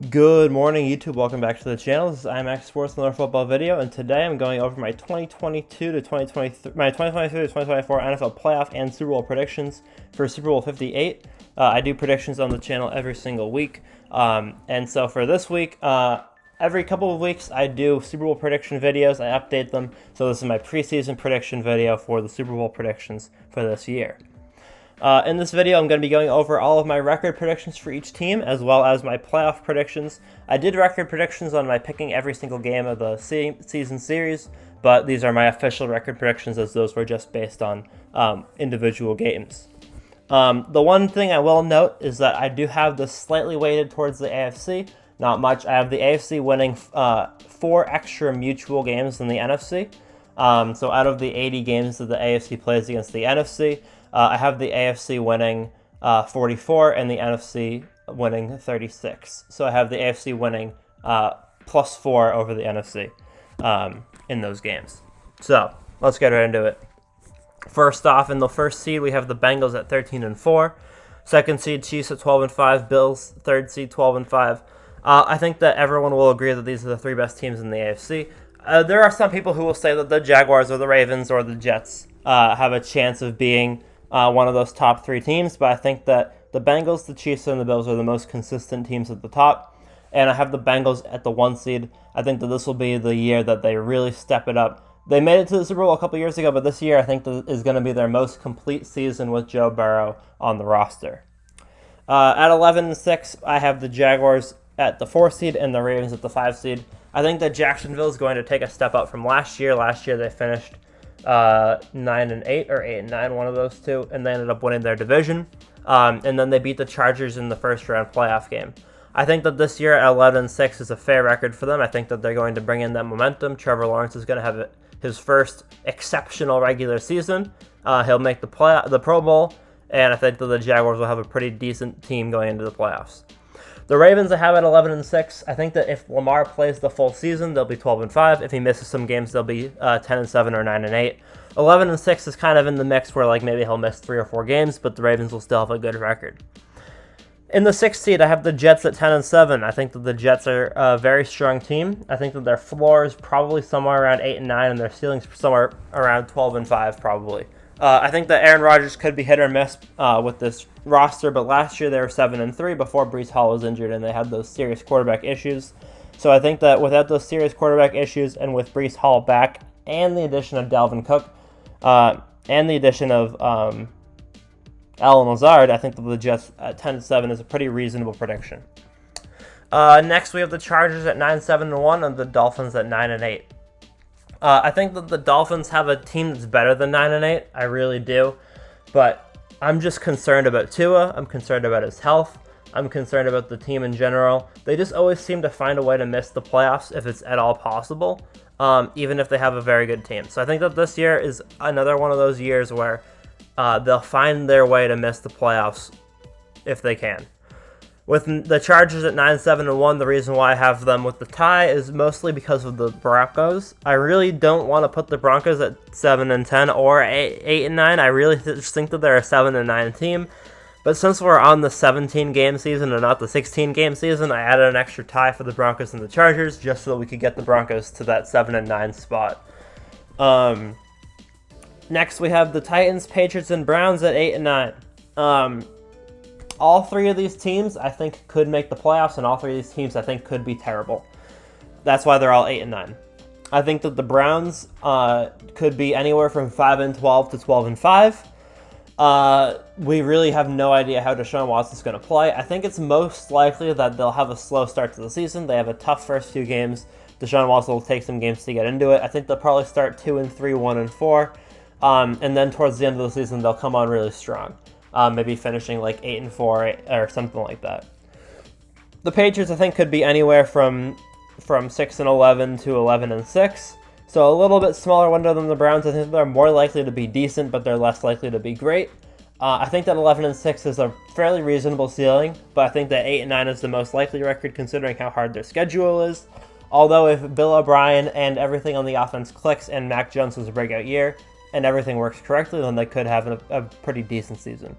Good morning, YouTube. Welcome back to the channel. This is IMAX Sports, another football video, and today I'm going over my 2022 to 2023, my 2023 to 2024 NFL playoff and Super Bowl predictions for Super Bowl 58. I do predictions on the channel every single week, and so for this week, every couple of weeks I do Super Bowl prediction videos. I update them, so this is my preseason prediction video for the Super Bowl predictions for this year. In this video, I'm going to be going over all of my record predictions for each team, as well as my playoff predictions. I did record predictions on my picking every single game of the season series, but these are my official record predictions, as those were just based on individual games. The one thing I will note is that I do have this slightly weighted towards the AFC. Not much. I have the AFC winning 4 extra mutual games than the NFC. So out of the 80 games that the AFC plays against the NFC, I have the AFC winning 44 and the NFC winning 36. So I have the AFC winning +4 over the NFC in those games. So let's get right into it. First off, in the first seed, we have the Bengals at 13-4. Second seed, Chiefs at 12-5. Bills, third seed, 12-5. I think that everyone will agree that these are the 3 best teams in the AFC. There are some people who will say that the Jaguars or the Ravens or the Jets have a chance of being one of those top 3 teams, but I think that the Bengals, the Chiefs, and the Bills are the most consistent teams at the top, and I have the Bengals at the 1 seed. I think that this will be the year that they really step it up. They made it to the Super Bowl a couple years ago, but this year I think that is going to be their most complete season with Joe Burrow on the roster. At 11-6, I have the Jaguars at the 4 seed and the Ravens at the 5 seed. I think that Jacksonville is going to take a step up from last year. Last year they finished 9-8 or 8-9, one of those two, and they ended up winning their division. And then they beat the Chargers in the first round playoff game. I think that this year at 11-6 is a fair record for them. I think that they're going to bring in that momentum. Trevor Lawrence is going to have his first exceptional regular season. He'll make the Pro Bowl, and I think that the Jaguars will have a pretty decent team going into the playoffs. The Ravens I have at 11-6. I think that if Lamar plays the full season, they'll be 12-5. If he misses some games, they'll be 10-7 or 9-8. 11-6 is kind of in the mix where maybe he'll miss 3 or 4 games, but the Ravens will still have a good record. In the 6th seed, I have the Jets at 10-7. I think that the Jets are a very strong team. I think that their floor is probably somewhere around 8-9, and their ceiling's somewhere around 12-5 probably. I think that Aaron Rodgers could be hit or miss with this roster, but last year they were 7-3 before Breece Hall was injured, and they had those serious quarterback issues. So I think that without those serious quarterback issues, and with Breece Hall back, and the addition of Dalvin Cook, and the addition of Allen Lazard, I think that the Jets at 10-7 is a pretty reasonable prediction. Next, we have the Chargers at 9-7-1 and the Dolphins at 9-8. I think that the Dolphins have a team that's better than 9-8. I really do. But I'm just concerned about Tua. I'm concerned about his health. I'm concerned about the team in general. They just always seem to find a way to miss the playoffs if it's at all possible, even if they have a very good team. So I think that this year is another one of those years where they'll find their way to miss the playoffs if they can. With the Chargers at 9-7-1, the reason why I have them with the tie is mostly because of the Broncos. I really don't want to put the Broncos at 7-10 or 8-9. I really just think that they're a 7-9 team. But since we're on the 17-game season and not the 16-game season, I added an extra tie for the Broncos and the Chargers just so that we could get the Broncos to that 7-9 spot. Next, we have the Titans, Patriots, and Browns at 8-9. All 3 of these teams, I think, could make the playoffs, and all 3 of these teams, I think, could be terrible. That's why they're all 8-9. I think that the Browns could be anywhere from 5-12 to 12-5. We really have no idea how Deshaun Watson's going to play. I think it's most likely that they'll have a slow start to the season. They have a tough first few games. Deshaun Watson will take some games to get into it. I think they'll probably start 2-3, 1-4, and then towards the end of the season, they'll come on really strong. Maybe finishing 8-4 or something like that. The Patriots, I think, could be anywhere from 6-11 to 11-6. So a little bit smaller window than the Browns. I think they're more likely to be decent, but they're less likely to be great. I think that 11-6 is a fairly reasonable ceiling, but I think that 8-9 is the most likely record considering how hard their schedule is. Although if Bill O'Brien and everything on the offense clicks and Mac Jones has a breakout year, and everything works correctly, then they could have a pretty decent season.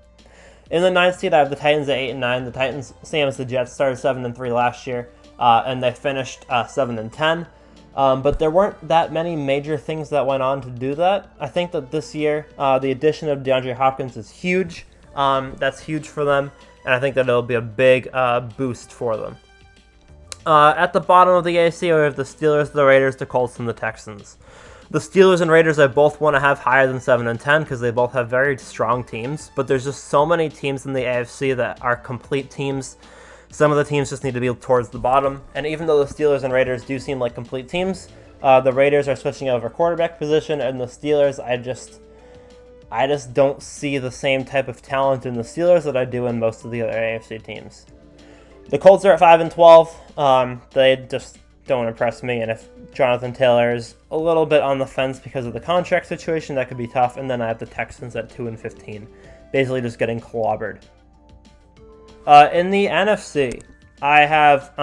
In the 9th seed, I have the Titans at 8-9. The Titans, same as the Jets, started 7-3 last year, and they finished 7-10. But there weren't that many major things that went on to do that. I think that this year, the addition of DeAndre Hopkins is huge. That's huge for them, and I think that it'll be a big boost for them. At the bottom of the AFC, we have the Steelers, the Raiders, the Colts, and the Texans. The Steelers and Raiders I both want to have higher than 7-10 because they both have very strong teams, but there's just so many teams in the AFC that are complete teams. Some of the teams just need to be towards the bottom, and even though the Steelers and Raiders do seem like complete teams, the Raiders are switching over quarterback position, and the Steelers, I just don't see the same type of talent in the Steelers that I do in most of the other AFC teams. The Colts are at 5-12. They just don't impress me, and if Jonathan Taylor is a little bit on the fence because of the contract situation, that could be tough. And then I have the Texans at 2-15, basically just getting clobbered. In the NFC, I have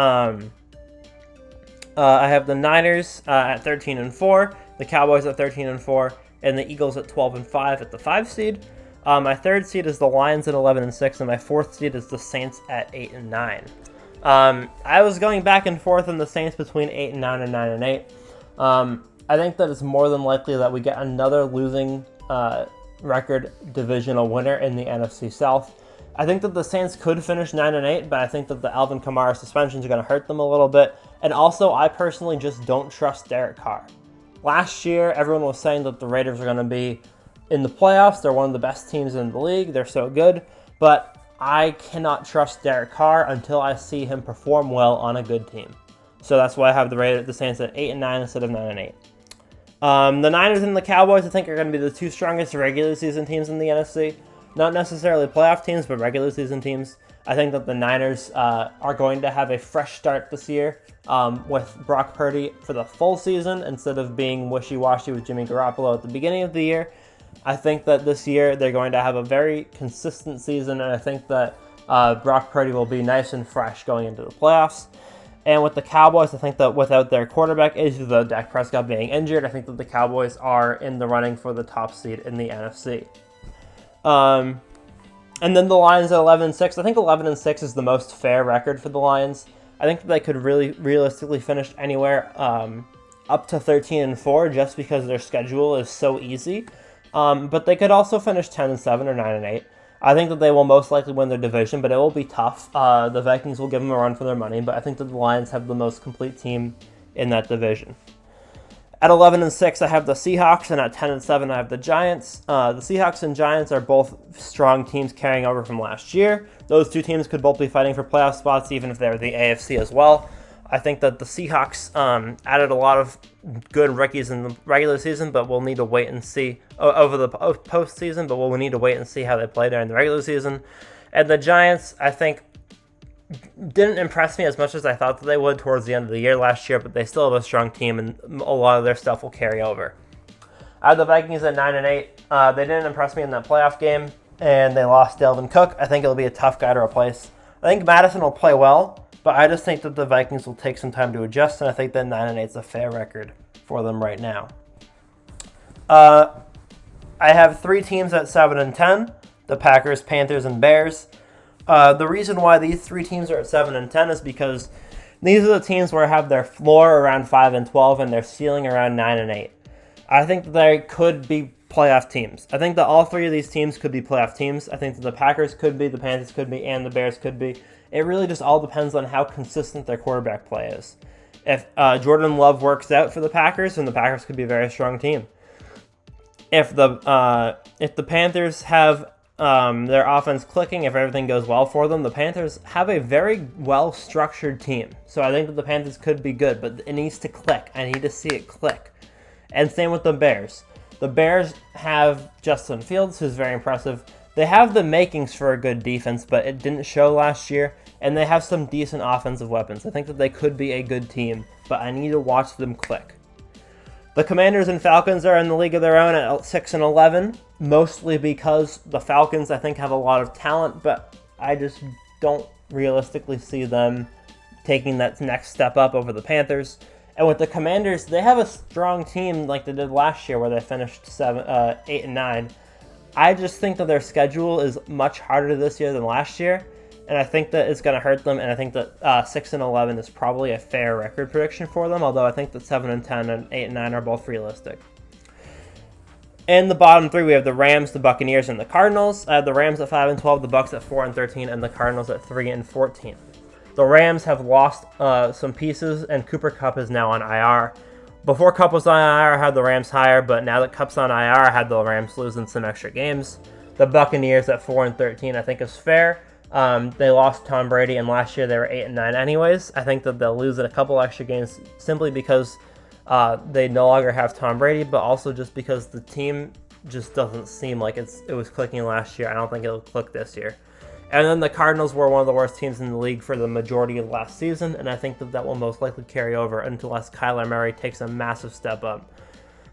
the Niners at 13-4, the Cowboys at 13-4, and the Eagles at 12-5 at the 5 seed. My 3rd seed is the Lions at 11-6, and my 4th seed is the Saints at 8-9. I was going back and forth in the Saints between 8-9 and 9-8. I think that it's more than likely that we get another losing record divisional winner in the NFC South. I think that the Saints could finish 9-8, but I think that the Alvin Kamara suspensions are going to hurt them a little bit. And also, I personally just don't trust Derek Carr. Last year, everyone was saying that the Raiders are going to be in the playoffs. They're one of the best teams in the league. They're so good. But I cannot trust Derek Carr until I see him perform well on a good team. So that's why I have the Saints at 8-9 instead of 9-8. The Niners and the Cowboys, I think, are going to be the two strongest regular season teams in the NFC. Not necessarily playoff teams, but regular season teams. I think that the Niners are going to have a fresh start this year with Brock Purdy for the full season instead of being wishy-washy with Jimmy Garoppolo at the beginning of the year. I think that this year they're going to have a very consistent season, and I think that Brock Purdy will be nice and fresh going into the playoffs. And with the Cowboys, I think that without their quarterback issue, though Dak Prescott being injured, I think that the Cowboys are in the running for the top seed in the NFC. And then the Lions at 11-6. I think 11-6 is the most fair record for the Lions. I think that they could really realistically finish anywhere up to 13-4 just because their schedule is so easy. But they could also finish 10-7 or 9-8. I think that they will most likely win their division, but it will be tough. The Vikings will give them a run for their money, but I think that the Lions have the most complete team in that division. At 11-6, I have the Seahawks, and at 10-7, I have the Giants. The Seahawks and Giants are both strong teams carrying over from last year. Those two teams could both be fighting for playoff spots, even if they're the AFC as well. I think that the Seahawks added a lot of good rookies in the regular season, but we'll need to wait and see over the postseason. But we'll need to wait and see how they play during the regular season. And the Giants, I think, didn't impress me as much as I thought that they would towards the end of the year last year, but they still have a strong team, and a lot of their stuff will carry over. I have the Vikings at 9-8. They didn't impress me in that playoff game, and they lost Dalvin Cook. I think it'll be a tough guy to replace. I think Madison will play well, but I just think that the Vikings will take some time to adjust, and I think that 9-8 is a fair record for them right now. I have three teams at 7-10, the Packers, Panthers, and Bears. The reason why these three teams are at 7-10 is because these are the teams where I have their floor around 5-12 and their ceiling around 9-8. I think that they could be playoff teams. I think that all three of these teams could be playoff teams. I think that the Packers could be, the Panthers could be, and the Bears could be. It really just all depends on how consistent their quarterback play is. If Jordan Love works out for the Packers, then the Packers could be a very strong team. If the Panthers have their offense clicking, if everything goes well for them, the Panthers have a very well-structured team. So I think that the Panthers could be good, but it needs to click. I need to see it click. And same with the Bears. The Bears have Justin Fields, who's very impressive. They have the makings for a good defense, but it didn't show last year. And they have some decent offensive weapons. I think that they could be a good team, but I need to watch them click. The Commanders and Falcons are in the league of their own at 6-11, mostly because the Falcons, I think, have a lot of talent, but I just don't realistically see them taking that next step up over the Panthers. And with the Commanders, they have a strong team like they did last year where they finished 8-9. I just think that their schedule is much harder this year than last year, and I think that it's going to hurt them. And I think that 6-11 is probably a fair record prediction for them. Although I think that 7-10 and 8-9 are both realistic. In the bottom three, we have the Rams, the Buccaneers, and the Cardinals. I have the Rams at 5-12, the Bucs at 4-13, and the Cardinals at 3-14. The Rams have lost some pieces, and Cooper Kupp is now on IR. Before Kupp was on IR, I had the Rams higher, but now that Kupp's on IR, I had the Rams losing some extra games. The Buccaneers at 4-13, I think is fair. They lost Tom Brady, and last year they were 8-9 anyways. I think that they'll lose a couple extra games simply because they no longer have Tom Brady, but also just because the team just doesn't seem like it was clicking last year. I don't think it'll click this year. And then the Cardinals were one of the worst teams in the league for the majority of last season, and I think that will most likely carry over unless Kyler Murray takes a massive step up.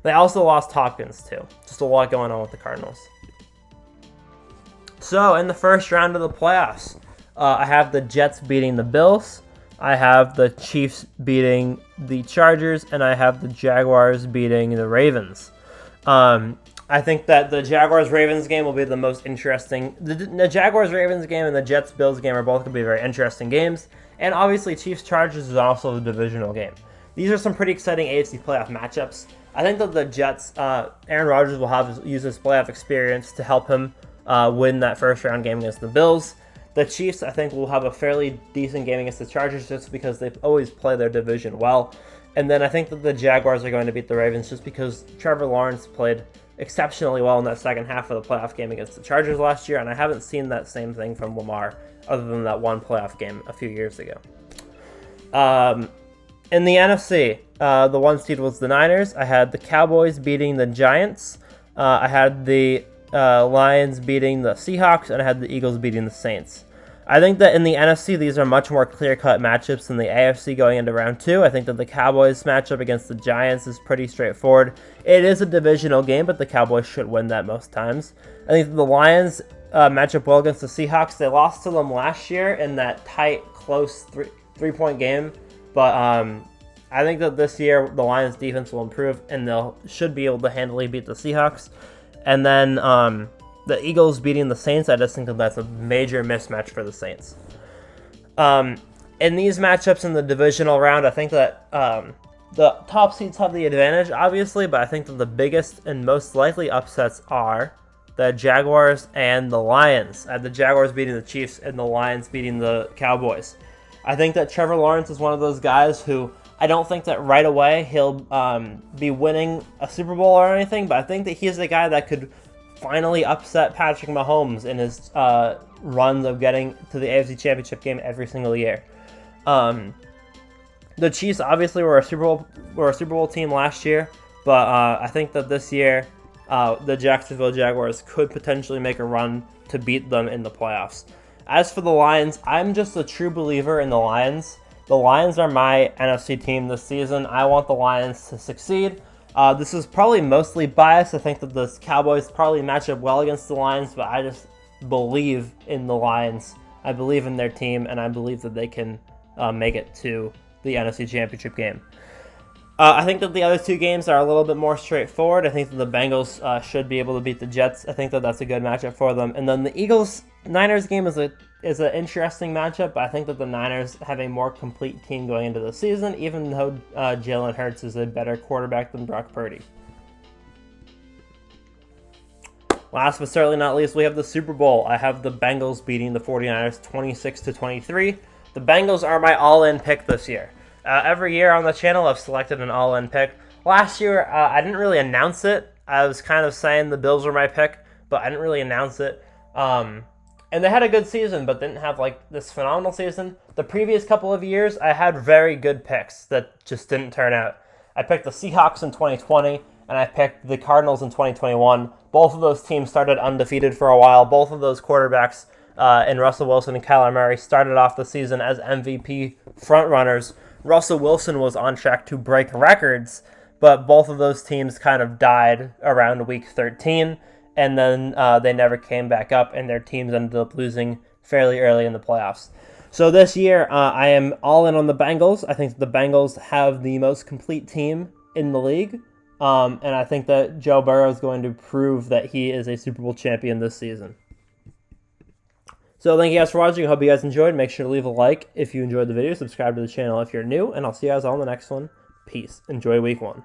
They also lost Hopkins, too. Just a lot going on with the Cardinals. So, in the first round of the playoffs, I have the Jets beating the Bills, I have the Chiefs beating the Chargers, and I have the Jaguars beating the Ravens. I think that the Jaguars-Ravens game will be the most interesting. The Jaguars-Ravens game and the Jets-Bills game are both going to be very interesting games. And obviously, Chiefs-Chargers is also a divisional game. These are some pretty exciting AFC playoff matchups. I think that the Jets, Aaron Rodgers will use his playoff experience to help him win that first-round game against the Bills. The Chiefs, I think, will have a fairly decent game against the Chargers just because they always play their division well. And then I think that the Jaguars are going to beat the Ravens just because Trevor Lawrence played exceptionally well in that second half of the playoff game against the Chargers last year, and I haven't seen that same thing from Lamar other than that one playoff game a few years ago. In the NFC, the one seed was the Niners. I had the Cowboys beating the Giants. I had the Lions beating the Seahawks, and I had the Eagles beating the Saints. I think that in the NFC, these are much more clear-cut matchups than the AFC going into round 2. I think that the Cowboys matchup against the Giants is pretty straightforward. It is a divisional game, but the Cowboys should win that most times. I think that the Lions match up well against the Seahawks. They lost to them last year in that tight, close three-point game. But I think that this year, the Lions' defense will improve, and should be able to handily beat the Seahawks. And then the Eagles beating the Saints, I just think that that's a major mismatch for the Saints. In these matchups in the divisional round, I think that the top seeds have the advantage, obviously, but I think that the biggest and most likely upsets are the Jaguars and the Lions. The Jaguars beating the Chiefs and the Lions beating the Cowboys. I think that Trevor Lawrence is one of those guys who I don't think that right away he'll be winning a Super Bowl or anything, but I think that he's the guy that could finally upset Patrick Mahomes in his runs of getting to the AFC Championship game every single year. The Chiefs obviously were a Super Bowl team last year, but I think that this year the Jacksonville Jaguars could potentially make a run to beat them in the playoffs. As for the Lions, I'm just a true believer in the Lions. The Lions are my NFC team this season. I want the Lions to succeed. This is probably mostly biased. I think that the Cowboys probably match up well against the Lions, but I just believe in the Lions. I believe in their team, and I believe that they can make it to the NFC Championship game. I think that the other two games are a little bit more straightforward. I think that the Bengals should be able to beat the Jets. I think that that's a good matchup for them. And then the Eagles-Niners game is an interesting matchup, but I think that the Niners have a more complete team going into the season, even though Jalen Hurts is a better quarterback than Brock Purdy. Last but certainly not least, we have the Super Bowl. I have the Bengals beating the 49ers 26-23. The Bengals are my all-in pick this year. Every year on the channel, I've selected an all-in pick. Last year, I didn't really announce it. I was kind of saying the Bills were my pick, but I didn't really announce it. And they had a good season, but didn't have like this phenomenal season. The previous couple of years, I had very good picks that just didn't turn out. I picked the Seahawks in 2020, and I picked the Cardinals in 2021. Both of those teams started undefeated for a while. Both of those quarterbacks, in Russell Wilson and Kyler Murray, started off the season as MVP frontrunners. Russell Wilson was on track to break records, but both of those teams kind of died around week 13, and then they never came back up, and their teams ended up losing fairly early in the playoffs. So this year, I am all in on the Bengals. I think the Bengals have the most complete team in the league. And I think that Joe Burrow is going to prove that he is a Super Bowl champion this season. So thank you guys for watching. I hope you guys enjoyed. Make sure to leave a like if you enjoyed the video. Subscribe to the channel if you're new. And I'll see you guys all in the next one. Peace. Enjoy week 1.